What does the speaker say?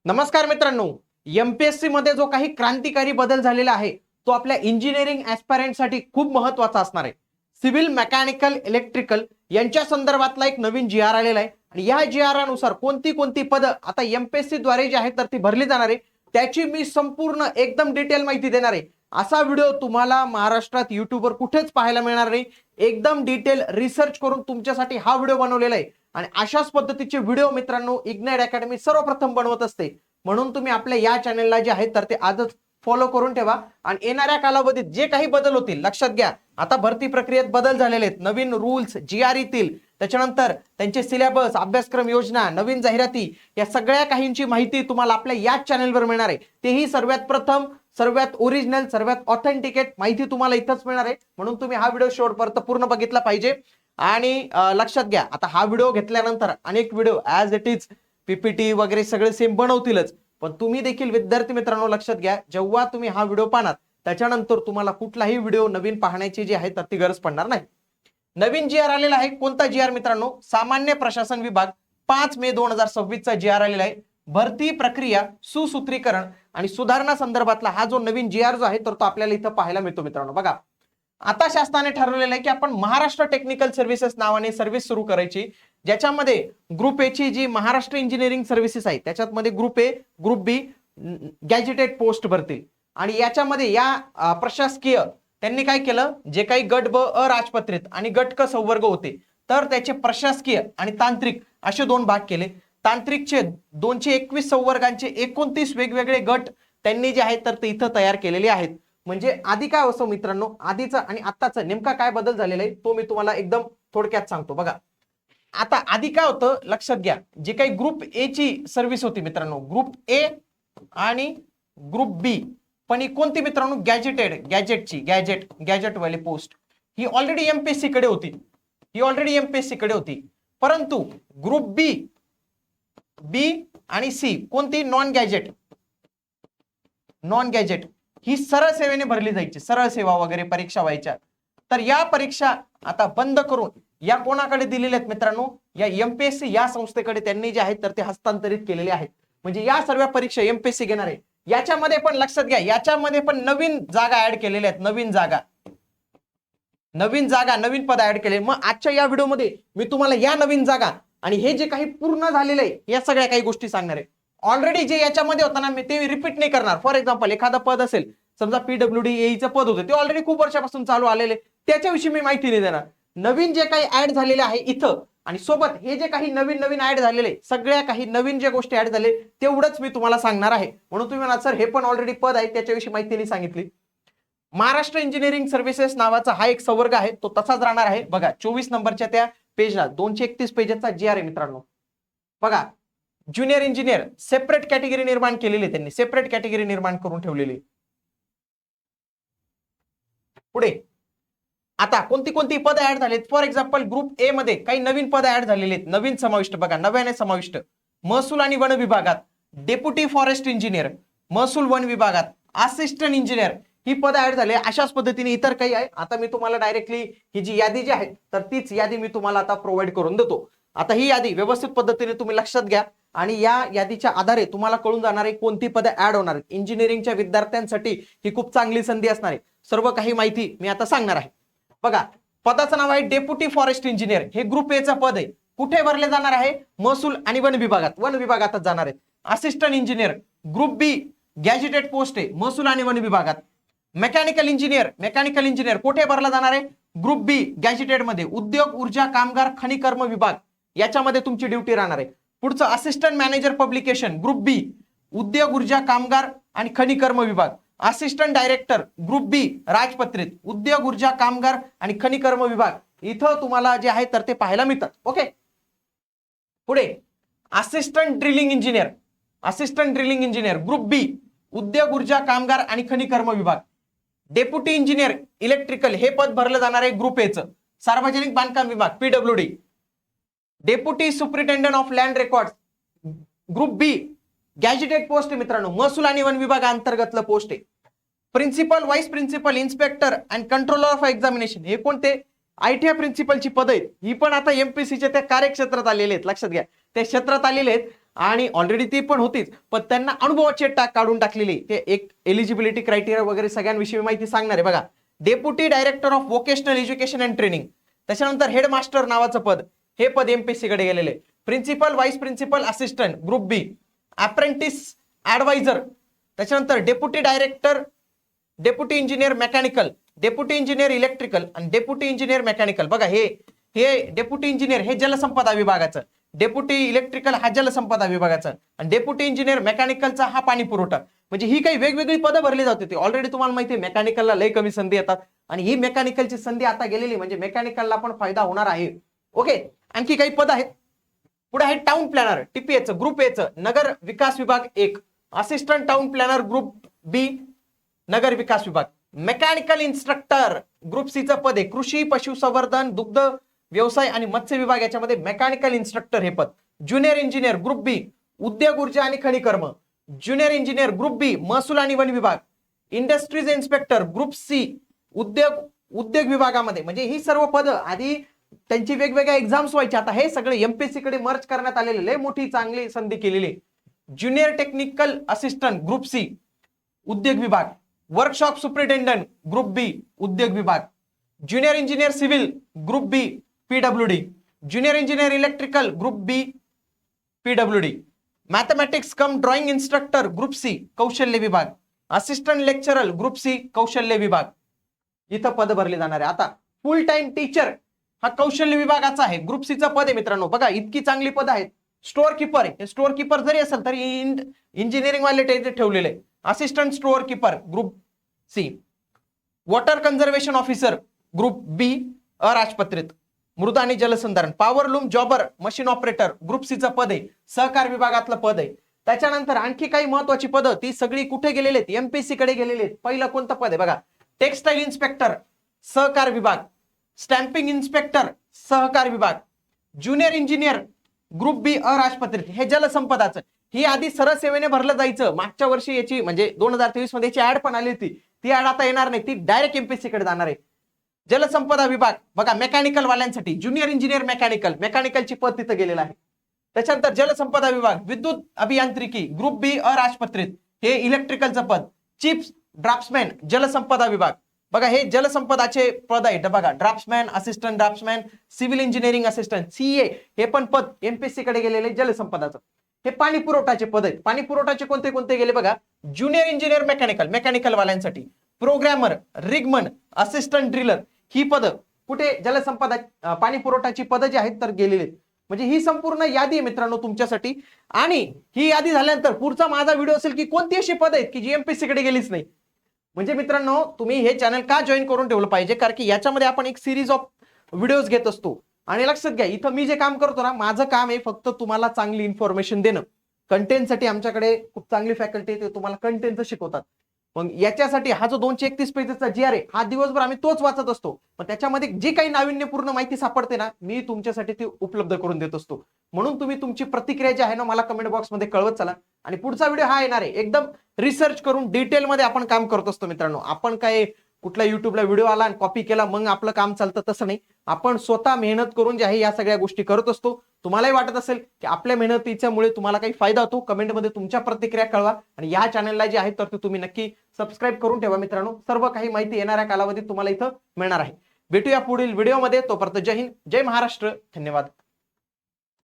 नमस्कार मित्रांनो, एमपीएससी मध्ये जो काही क्रांतिकारी बदल झालेला आहे तो आपल्या इंजिनिअरिंग ॲस्पायरंटसाठी खूप महत्त्वाचा असणार आहे. सिव्हिल, मेकॅनिकल, इलेक्ट्रिकल यांच्या संदर्भातला एक नवीन जी आर आलेला आहे आणि या जी-आर नुसार कोणती कोणती पदं आता एमपीएससी द्वारे जी आहेत तर ती भरली जाणार आहे त्याची मी संपूर्ण एकदम डिटेल माहिती देणार आहे. असा व्हिडिओ तुम्हाला महाराष्ट्रात युट्यूबवर कुठेच पाहायला मिळणार नाही. एकदम डिटेल रिसर्च करून तुमच्यासाठी हा व्हिडिओ बनवलेला आहे आणि अशाच पद्धतीचे व्हिडिओ मित्रांनो इग्नाइट अकॅडमी सर्वप्रथम बनवत असते. म्हणून तुम्ही आपल्या या चॅनलला जे आहेत तर ते आजच फॉलो करून ठेवा आणि येणाऱ्या कालावधीत जे काही बदल होतील लक्षात घ्या. आता भरती प्रक्रियेत बदल झालेले आहेत, नवीन रूल्स जी-आर येतील, त्याच्यानंतर त्यांचे सिलेबस, अभ्यासक्रम योजना, नवीन जाहिराती या सगळ्या काहींची माहिती तुम्हाला आपल्या याच चॅनलवर मिळणार आहे. तेही सर्वात प्रथम, सर्वात ओरिजिनल, सर्वात ऑथेंटिकेट माहिती तुम्हाला इथंच मिळणार आहे. म्हणून तुम्ही हा व्हिडिओ शेवटपर्यंत पूर्ण बघितला पाहिजे. आणि लक्षात घ्या, आता हा व्हिडिओ घेतल्यानंतर अनेक video as it is PPT वगैरे सगळे सेम बनवतीलच, पण तुम्ही देखील विद्यार्थी मित्रांनो लक्षात घ्या, जेव्हा तुम्ही हा व्हिडिओ पाहणार त्याच्यानंतर तुम्हाला कुठलाही व्हिडिओ नवीन पाहण्याची जी आहे तर ती गरज पडणार नाही. नवीन जी-आर आलेला आहे. कोणता जी-आर मित्रांनो? सामान्य प्रशासन विभाग 5 मे 2026 चा जी-आर आलेला आहे. भरती प्रक्रिया सुसूत्रीकरण आणि सुधारणा संदर्भातला हा जो नवीन जी-आर जो आहे तर तो आपल्याला इथं पाहायला मिळतो. मित्रांनो बघा, आता शासनाने ठरवलेलं आहे की आपण महाराष्ट्र टेक्निकल सर्व्हिसेस नावाने सर्व्हिस सुरू करायची, ज्याच्यामध्ये ग्रुप ए ची जी महाराष्ट्र इंजिनिअरिंग सर्व्हिसेस आहे त्याच्यामध्ये group A, group B gazetted post भरतील आणि याच्यामध्ये या प्रशासकीय त्यांनी काय केलं, जे काही गट ब अराजपत्रित आणि गट क संवर्ग होते तर त्याचे प्रशासकीय आणि तांत्रिक असे दोन भाग केले. तांत्रिकचे 221 संवर्गांचे 29 वेगवेगळे गट त्यांनी जे आहेत तर ते इथं तयार केलेले आहेत. म्हणजे आधी काय असं मित्रांनो, आधीचा आणि आत्ताचा नेमका काय बदल झालेला आहे तो मी तुम्हाला एकदम थोडक्यात सांगतो. बघा, आता आधी काय होतं लक्षात घ्या, जे काही ग्रुप ए ची सर्व्हिस होती मित्रांनो, ग्रुप ए आणि ग्रुप बी, पण ही कोणती मित्रांनो? गॅजेटेड, गॅजेट वाली पोस्ट ही ऑलरेडी एमपीएससी कडे होती. परंतु ग्रुप बी आणि सी कोणती? नॉन गॅजेट ही सरळ सेवेने भरली जायची, सरळ सेवा वगैरे परीक्षा व्हायच्या. तर या परीक्षा आता बंद करून या कोणाकडे दिलेल्या आहेत मित्रांनो? या एमपीएससी या संस्थेकडे त्यांनी जे आहेत तर ते हस्तांतरित केलेले आहेत. म्हणजे या सर्व परीक्षा एमपीएससी घेणार आहे. याच्यामध्ये पण लक्षात घ्या, याच्यामध्ये पण नवीन जागा ऍड केलेल्या आहेत, नवीन पद ऍड केले. मग आजच्या या व्हिडिओमध्ये मी तुम्हाला या नवीन जागा आणि हे जे काही पूर्ण झालेलं आहे या सगळ्या काही गोष्टी सांगणार आहे. ऑलरेडी जे याच्यामध्ये होता ना मी ते रिपीट नाही करणार. फॉर एक्झाम्पल एखादं पद असेल, समजा पीडब्ल्यूडी एईचं पद होतं, ते ऑलरेडी खूप वर्षापासून चालू आलेले, त्याच्याविषयी मी माहिती नाही देणार. नवीन जे काही ऍड झालेले आहे इथं आणि सोबत हे जे काही नवीन ऍड झालेले, सगळ्या काही नवीन ज्या गोष्टी ऍड झाले तेवढंच मी तुम्हाला सांगणार आहे. म्हणून तुम्ही म्हणा सर हे पण ऑलरेडी पद आहे त्याच्याविषयी माहिती नाही सांगितली. महाराष्ट्र इंजिनिअरिंग सर्व्हिसेस नावाचा हा एक संवर्ग आहे, तो तसाच राहणार आहे. बघा 24 नंबरच्या त्या पेजला 231 पेजचा जी-आर आहे मित्रांनो. बघा, ज्युनियर इंजिनियर सेपरेट कॅटेगरी निर्माण केलेली, त्यांनी सेपरेट कॅटेगरी निर्माण करून ठेवलेली. पुढे आता कोणती कोणती पद ऍड झालीत? फॉर एक्झाम्पल ग्रुप ए मध्ये काही नवीन पद ऍड झालेली आहेत, नवीन समाविष्ट. बघा, नव्याने समाविष्ट महसूल आणि वन विभागात डेप्युटी फॉरेस्ट इंजिनियर, महसूल वन विभागात असिस्टंट इंजिनियर ही पद ऍड झाले. अशाच पद्धतीने इतर काही आहे. आता मी तुम्हाला डायरेक्टली ही जी यादी जी आहे तर तीच यादी मी तुम्हाला आता प्रोव्हाइड करून देतो. आता ही यादी व्यवस्थित पद्धतीने तुम्ही लक्षात घ्या आणि या यादीच्या आधारे तुम्हाला कळून जाणार आहे कोणती पदे ऍड होणार आहेत. इंजिनिअरिंगच्या विद्यार्थ्यांसाठी ही खूप चांगली संधी असणार आहे. सर्व काही माहिती मी आता सांगणार आहे. बघा, पदाचं नाव आहे डेप्युटी फॉरेस्ट इंजिनियर. हे ग्रुप ए चं पद आहे. कुठे भरले जाणार आहे? महसूल आणि वन विभागातच जाणार आहेत. Assistant engineer group B gazetted post आहे, महसूल आणि वन विभागात. मेकॅनिकल इंजिनियर कुठे भरला जाणार आहे? ग्रुप बी गॅजेटेड मध्ये उद्योग, ऊर्जा, कामगार, खनिकर्म विभाग याच्यामध्ये तुमची ड्युटी राहणार आहे. पुढचं assistant manager publication group B उद्योग, ऊर्जा, कामगार आणि खनिकर्म विभाग. असिस्टंट डायरेक्टर ग्रुप बी राजपत्रित उद्योग, ऊर्जा, कामगार आणि खनिकर्म विभाग. इथं तुम्हाला जे आहे तर ते पाहायला मिळतात. ओके, पुढे assistant drilling engineer group B उद्योग, ऊर्जा, कामगार आणि खनिकर्म विभाग. डेप्युटी इंजिनियर इलेक्ट्रिकल हे पद भरलं जाणार आहे ग्रुप ए चं. सार्वजनिक बांधकाम विभाग PWD. Deputy superintendent of land record group B gazetted post आहे मित्रांनो, महसूल आणि वन विभागाअंतर्गतलं पोस्ट आहे. Principal, vice principal, inspector and controller of examination हे कोणते? आयटीआय प्रिन्सिपलची पद आहेत. ही पण आता एमपीएससीच्या त्या कार्यक्षेत्रात आलेले आहेत. लक्षात घ्या, त्या क्षेत्रात आलेले आहेत आणि ऑलरेडी ती पण होतीच, पण त्यांना अनुभवाचे काढून टाकलेली ते एक एलिजिबिलिटी क्रायटेरिया वगैरे सगळ्यांविषयी माहिती सांगणार आहे बघा. Deputy director of vocational education and training, त्याच्यानंतर हेडमास्टर नावाचं पद, हे पद एमपीएससी कडे गेलेले. Principal vice principal assistant group B, apprentice adviser, त्याच्यानंतर deputy director, deputy engineer mechanical, deputy engineer electrical आणि डेप्युटी इंजिनियर मेकॅनिकल. बघा हे डेप्युटी इंजिनियर हे जलसंपदा विभागाचं, डेप्युटी इलेक्ट्रिकल हा जलसंपदा विभागाचा आणि डेप्युटी इंजिनियर मेकॅनिकलचा हा पाणी पुरवठा. म्हणजे ही काही वेगवेगळी पदं भरली जात होती. ऑलरेडी तुम्हाला माहिती आहे मेकॅनिकलला लय कमी संधी येतात आणि ही मेकॅनिकलची संधी आता गेलेली, म्हणजे मेकॅनिकलला पण फायदा होणार आहे. ओके, आणखी काही पद आहेत. पुढे आहे टाउन प्लॅनर टीपीएचं ग्रुप एचं, नगर विकास विभाग 1, असिस्टंट टाउन प्लॅनर ग्रुप बी नगर विकास विभाग, मेकॅनिकल इन्स्ट्रक्टर ग्रुप सी चं पद आहे. कृषी पशुसंवर्धन दुग्ध व्यवसाय आणि मत्स्य विभाग याच्यामध्ये मेकॅनिकल इन्स्ट्रक्टर हे पद. ज्युनियर इंजिनियर ग्रुप बी उद्योग ऊर्जा आणि खनिकर्म, ज्युनियर इंजिनियर ग्रुप बी महसूल आणि वन विभाग, इंडस्ट्रीज इन्स्पेक्टर ग्रुप सी उद्योग विभागामध्ये. म्हणजे ही सर्व पद आधी त्यांची वेगवेगळ्या एक्झाम्स व्हायची, आता हे सगळे एमपीएससी कडे मर्ज करण्यात आलेले, लय मोठी चांगली संधी केलेली. Junior technical assistant group C उद्योग विभाग, वर्कशॉप सुपरिटेंडंट ग्रुप बी उद्योग विभाग, junior engineer civil group B PWD, junior engineer electrical group B PWD, mathematics cum drawing instructor group C कौशल्य विभाग, असिस्टंट लेक्चरर ग्रुप सी कौशल्य विभाग. इथं पद भरले जाणार आहे. आता फुल टाइम टीचर हा कौशल्य विभागाचा आहे, ग्रुप सी चा पद आहे मित्रांनो. बघा इतकी चांगली पद आहेत. स्टोअर कीपर आहे, स्टोअर कीपर जरी असेल तरी इंजिनिअरिंग वाले ठेवलेले. Assistant storekeeper group C, water conservation officer group B अराजपत्रित, मृदा आणि जलसंधारण, power loom jobber machine operator group C चं पद आहे, सहकार विभागातलं पद आहे. त्याच्यानंतर आणखी काही महत्वाची पदं ती सगळी कुठे गेलेली आहेत, एमपीएससी कडे गेलेली आहेत. पहिलं कोणतं पद आहे बघा, टेक्सटाईल इन्स्पेक्टर सहकार विभाग, स्टॅम्पिंग इन्स्पेक्टर सहकार विभाग, ज्युनियर इंजिनियर ग्रुप बी अराजपत्रित हे जलसंपदाचं. ही आधी सरळ सेवेने भरलं जायचं. मागच्या वर्षी याची म्हणजे 2023 मध्ये याची ऍड पण आली होती, ती ऍड आता येणार नाही, ती डायरेक्ट एमपीएससी कडे जाणार आहे. जलसंपदा विभाग बघा मेकॅनिकल वाल्यांसाठी ज्युनियर इंजिनियर मेकॅनिकलची पद तिथं गेलेलं आहे. त्याच्यानंतर जलसंपदा विभाग विद्युत अभियांत्रिकी ग्रुप बी अराजपत्रित हे इलेक्ट्रिकलचं पद, चीफ ड्राफ्ट्समॅन जलसंपदा विभाग. बघा हे जलसंपदाचे पद आहे बघा, draughtsman, assistant draughtsman, civil engineering assistant CA हे पण पद एमपीएससी कडे गेलेले जलसंपदाचं. हे पाणी पुरवठाचे पद आहेत. पाणी पुरवठाचे कोणते कोणते गेले बघा, ज्युनियर इंजिनियर मेकॅनिकल वाल्यांसाठी, प्रोग्रॅमर, रिगमन, असिस्टंट ड्रिलर ही पद कुठे जलसंपदा पाणी पुरवठाची पद जी आहेत तर गेलेली. म्हणजे ही संपूर्ण यादी आहे मित्रांनो तुमच्यासाठी. आणि ही यादी झाल्यानंतर पुढचा माझा व्हिडिओ असेल की कोणती अशी पद आहेत की जी एमपीएससी कडे गेलीच नाही. म्हणजे मित्रांनो तुम्ही हे चॅनल का जॉईन करून ठेवलं पाहिजे, कारण की याच्यामध्ये आपण एक सिरीज ऑफ व्हिडिओज घेत असतो. आणि लक्षात घ्या इथं मी जे काम करतो ना, माझं काम आहे फक्त तुम्हाला चांगली इन्फॉर्मेशन देणं. कंटेंटसाठी आमच्याकडे खूप चांगली फॅकल्टी आहे, तुम्हाला कंटेंटचं शिकवतात. मग याच्यासाठी हा जो 231 पेजेसचा जी आर आहे हा दिवसभर आम्ही तोच वाचत असतो. पण त्याच्यामध्ये जी काही नाविन्यपूर्ण माहिती सापडते ना, मी तुमच्यासाठी ती उपलब्ध करून देत असतो. म्हणून तुम्ही तुमची प्रतिक्रिया जी आहे ना मला कमेंट बॉक्समध्ये कळवत चला. आणि पुढचा व्हिडिओ हा येणार आहे एकदम रिसर्च करून डिटेलमध्ये आपण काम करत असतो मित्रांनो. आपण काय कुठल्या युट्यूबला व्हिडिओ आला आणि कॉपी केला मग आपलं काम चालतं तसं नाही. आपण स्वतः मेहनत करून जे आहे या सगळ्या गोष्टी करत असतो. तुम्हालाही वाटत असेल की आपल्या मेहनतीच्यामुळे तुम्हाला काही फायदा होतो, कमेंटमध्ये तुमच्या प्रतिक्रिया कळवा. आणि या चॅनलला जे आहे तर ते तुम्ही नक्की सबस्क्राईब करून ठेवा मित्रांनो. सर्व काही माहिती येणाऱ्या कालावधीत तुम्हाला इथं मिळणार आहे. भेटूया पुढील व्हिडिओमध्ये. तोपर्यंत जय हिंद, जय महाराष्ट्र, धन्यवाद.